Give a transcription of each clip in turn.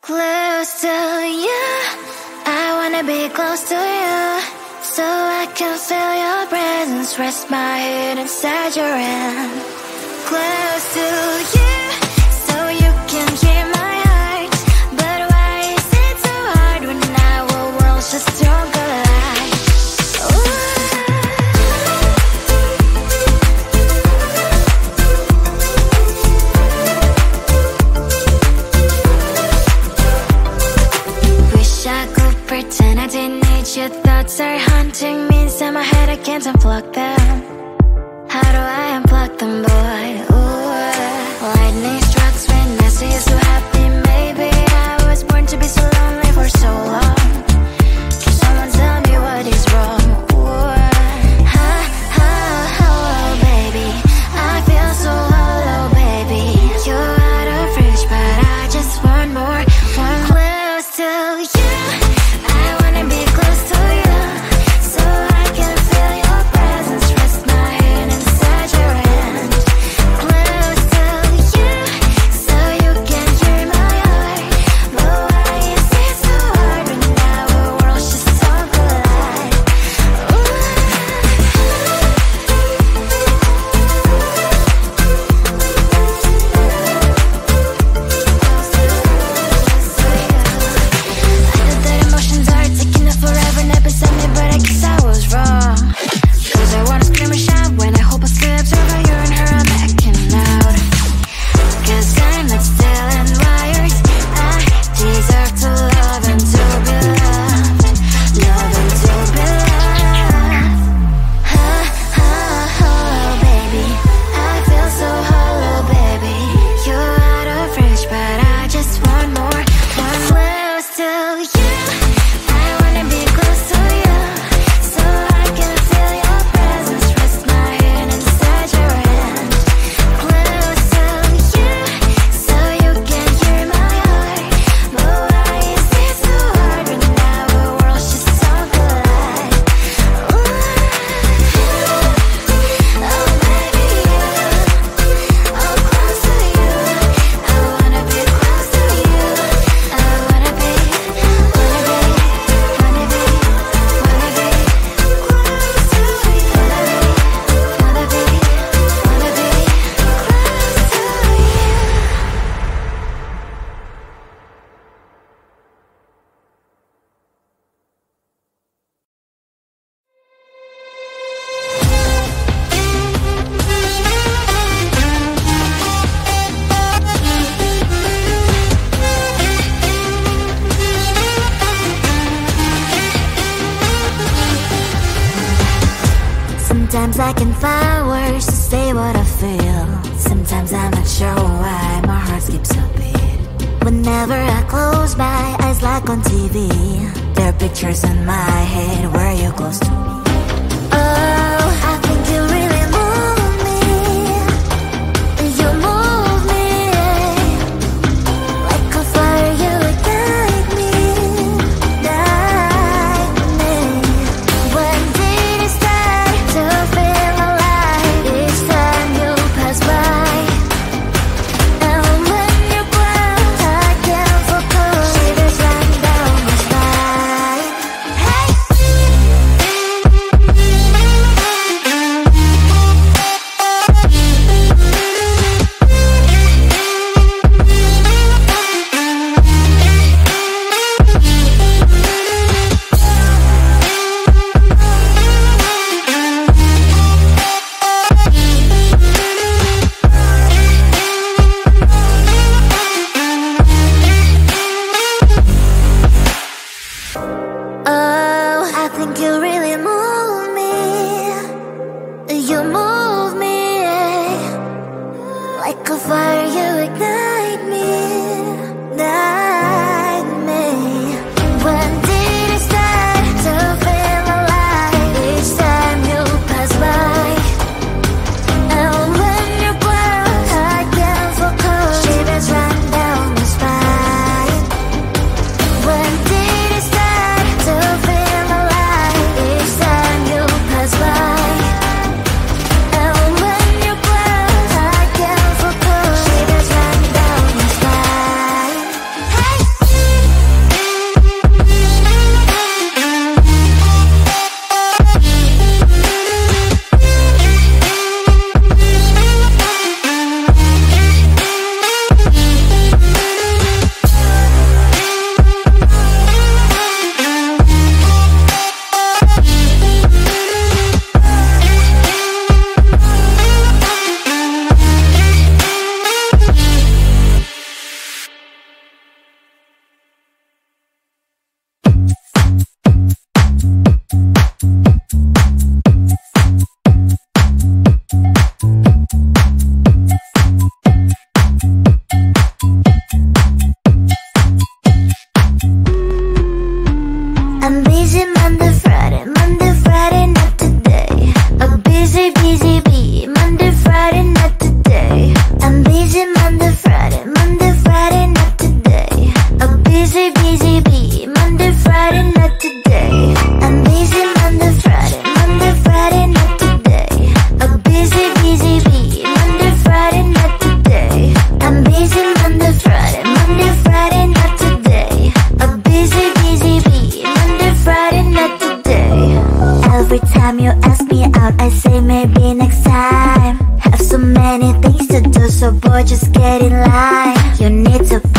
Close to you, I wanna be close to you, so I can feel your presence, rest my head inside your hand. Close to you, so you can hear my heart, but why is it so hard when our worlds just don't collide? Wish I could pretend I didn't need you. Thoughts are haunting me inside my head, I can't unplug them. How do I unplug them, boy? Ooh, lightning strikes when I see you so happy. Maybe I was born to be so lonely for so long. Can someone tell me what is wrong? Ooh, oh, baby, I feel so hollow, baby. You're out of reach, but I just want more. One close to you, I wanna be close to you, so I can feel your presence, rest my head inside your hand. Close to you, so you can hear my heart, but why is it so hard when our worlds just don't collide? I know that emotions are taking up forever, not beside me, but I guess I was wrong. Cause I wanna scream and shout when I hope I still observe how you and her are making out. Cause I'm not still in wires, I deserve to love and to be loved, love and to be loved. Oh, baby, I feel so hollow, baby. You're out of reach, but I just want more. One close to you, I wanna be close to you, so I can feel your presence, rest my head inside your hand. Close to you, so you can hear my heart, but why is it so hard when our worlds just don't collide? Oh, baby, oh, close to you, I wanna be close to you, I wanna be Sometimes I can find words to say what I feel. Sometimes I'm not sure why my heart skips a beat. Whenever I close my eyes like on TV, there are pictures in my head where you're close to me. Oh, I think you really move me. You move me like a fire, you would guide me, guide me. When did it start to feel alive? Each time you pass by, and when you ground, I can't focus. Shivers run down my spine. Hey.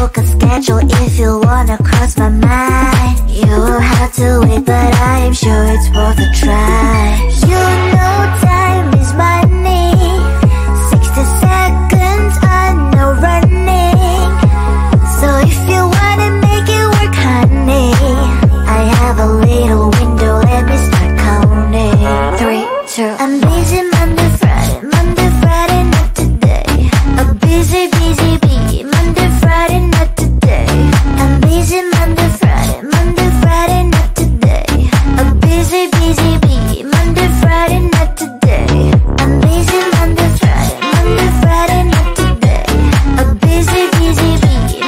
book a schedule if you wanna cross my mind. You will have to wait, but I am sure it's worth a try. You know time is money. 60 seconds, I know running. So if you wanna make it work, honey, I have a little window, let me start counting. 3, 2, I'm busy Monday, Friday, not today. A busy bee, Monday, Friday, not today. I'm busy Monday, Friday, not today. A busy bee, Monday, Friday, not today. I'm busy Monday, Friday, not today. A busy bee,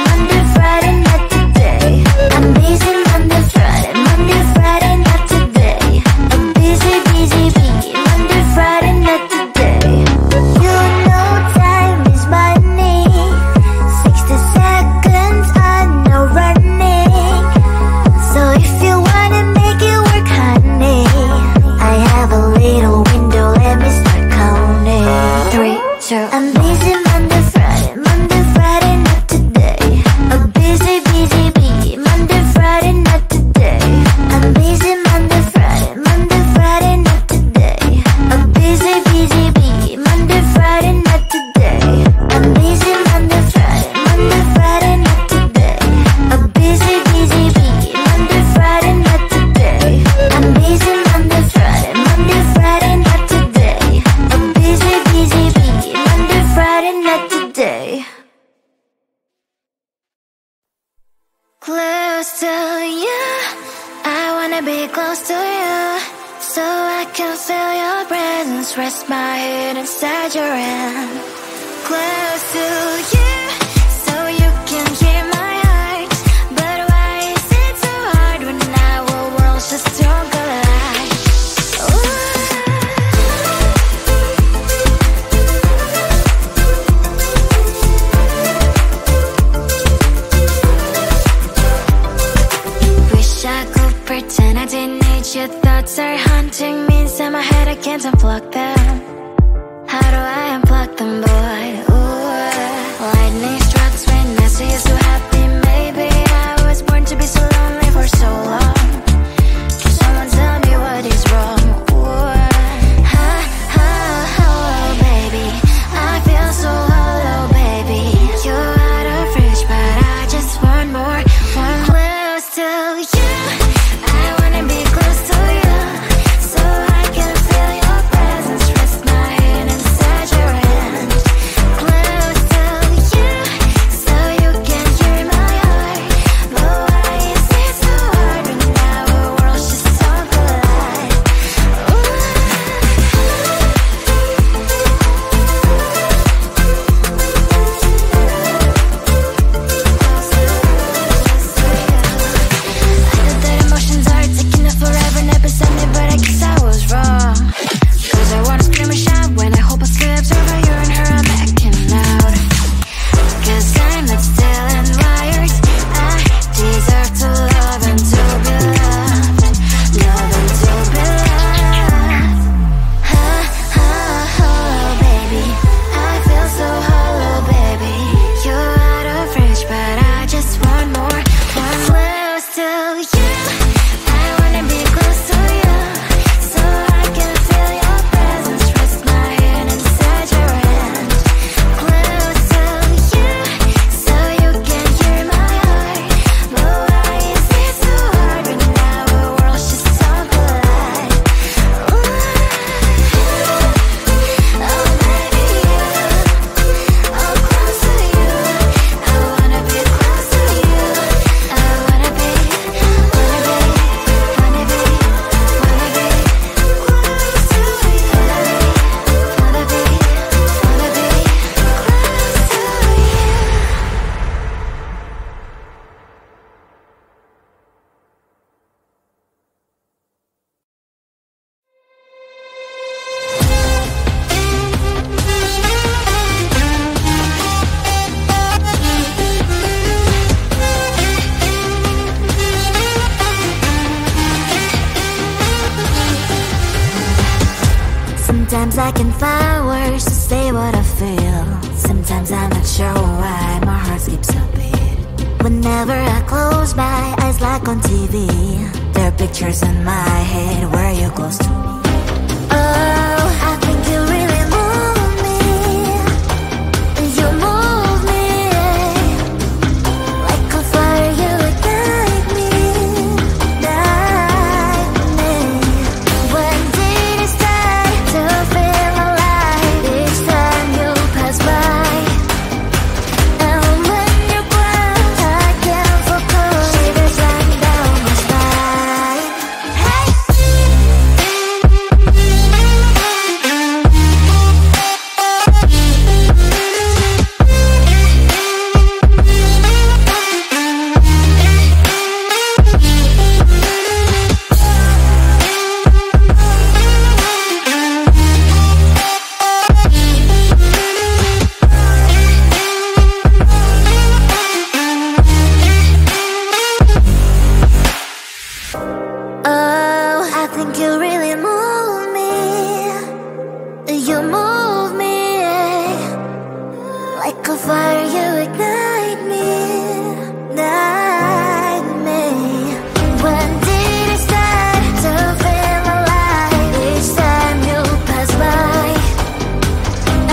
Monday, Friday, not today. I'm busy Monday, Friday, not today. A busy bee, Monday, Friday, not today. You know time is money. 60 seconds, I know running. So if you wanna make it work, honey, I have a little window, let me start counting. 3, 2, I'm busy Monday, Friday, not today. A busy bee, Monday, Friday, not today. I'm busy Monday, Friday, not today. A busy bee, Monday, Friday, not today. I'm busy Monday, Friday, not today. A busy bee, Monday, Friday, not today. I'm busy Monday, Friday, not today. A busy bee, Monday, Friday, not today. Close to you, I wanna be close to you, so I can feel your presence, rest my head inside your hand. Close to you, so you can hear my heart. But why is it so hard when our worlds just don't collide? Wish I could pretend I didn't need your thoughts are haunting me inside my head, I can't unplug them. How do I unplug them, boy? Ooh, lightning strikes when I see you so happy. Maybe I was born to be so lonely for so long. Can someone tell me what is wrong? Ooh, baby, I feel so hollow, baby. You're out of reach, but I just want more. Close to you, I wanna be close to you, so I can feel your presence, rest my head inside your hand. Close to you, so you can hear my heart. But why is it so hard when our worlds just don't collide? I know that emotions are taking up forever, never send me, but I guess I was wrong. Cause I wanna scream and shout when I hope I slip over you and her, I'm acting out. Cause I'm not still and wired. I deserve to love and to be loved. Love and to be loved. Baby, I feel so hollow, baby. You're out of reach, but I just want more. Close to you, I wanna be close to you, so I can feel your presence, rest my head inside your hand. Close to you, so you can hear my heart. But why is it so hard when our worlds just don't collide? Oh baby, oh close to you, I wanna be close to you. I wanna be Sometimes I can find words to say what I feel. Sometimes I'm not sure why my heart skips a beat. Whenever I close my eyes like on TV, there are pictures in my head where you're close to me. Oh, I think you really move me. You move me like a fire, you ignite me, ignite me. When did it start to feel alive? Each time you pass by, and when you're gone, I can't focus. Shivers run down my spine. Hey. Oh, I think you really move me. You move me like a fire, you ignite me, ignite me. When did it start to feel alive? Each time you pass by,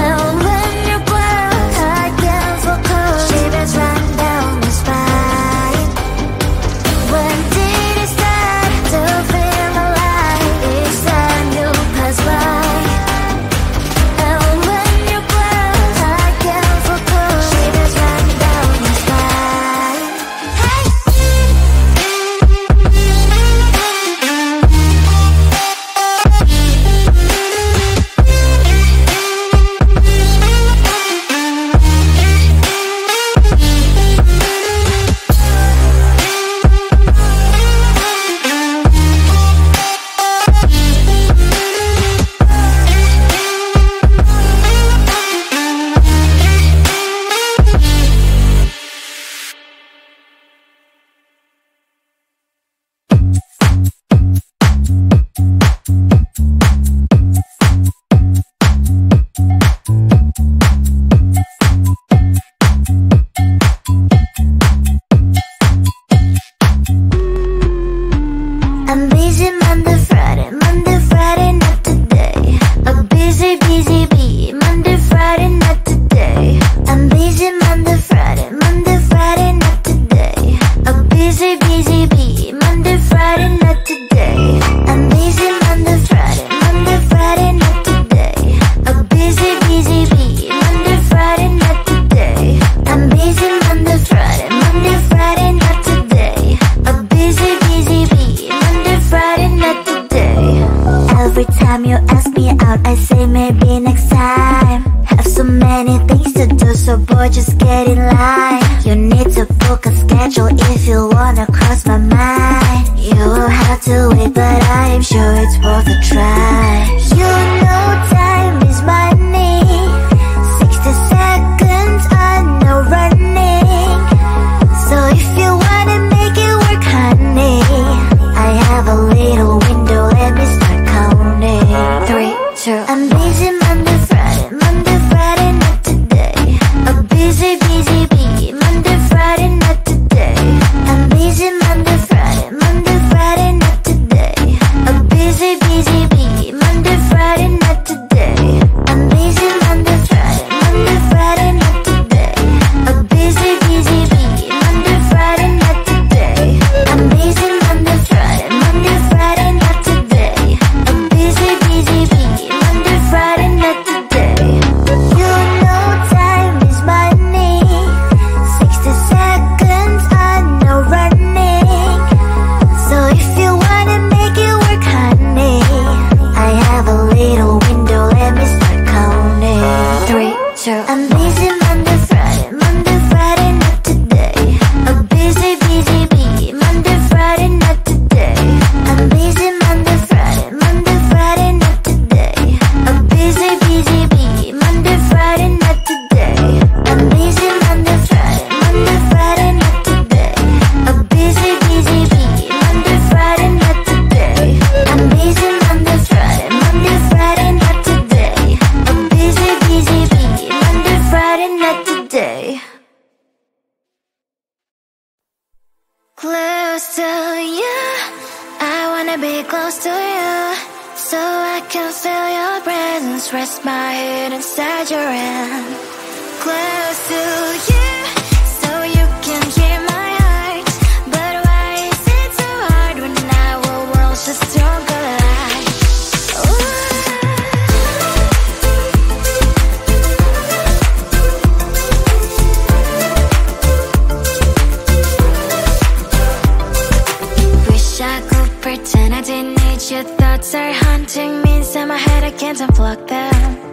and when you're gone, I can't focus. Shivers run down my spine. When did it start to feel alive? Each time you pass by, and when you're gone, I can't focus. Shivers run down my spine. Hey. I'm busy Monday, Friday, not today. A busy, busy bee, Monday, Friday, not today. I'm busy Monday, Friday, not today. A busy, busy bee, Monday, Friday, not today. I'm busy Monday, Friday, not today. A busy, busy bee, Monday, Friday, not today. I'm busy Monday, Friday, not today. A busy, busy bee, Monday, Friday, not today. Every time you ask me out, I say maybe next time. Have so many things to do, so boy, just get in line. You need to book a schedule if you wanna cross my mind. You will have to wait, but I am sure it's worth a try. You know time is money. 60 seconds, I know running. So if you wanna make it work, honey, I have a little window, let me start counting. 3, 2, I'm busy Monday, Friday, not today. A busy, busy bee, Monday, Friday, not today. I'm busy Monday, Friday, not today. A busy, busy bee, Monday, Friday, Close to you, I wanna be close to you, so I can feel your presence, rest my head inside your hand. Close to you, so you can hear my heart, but why is it so hard when our worlds just don't collide? Wish I could pretend I didn't need your thoughts are haunting me inside my head, I can't unplug them.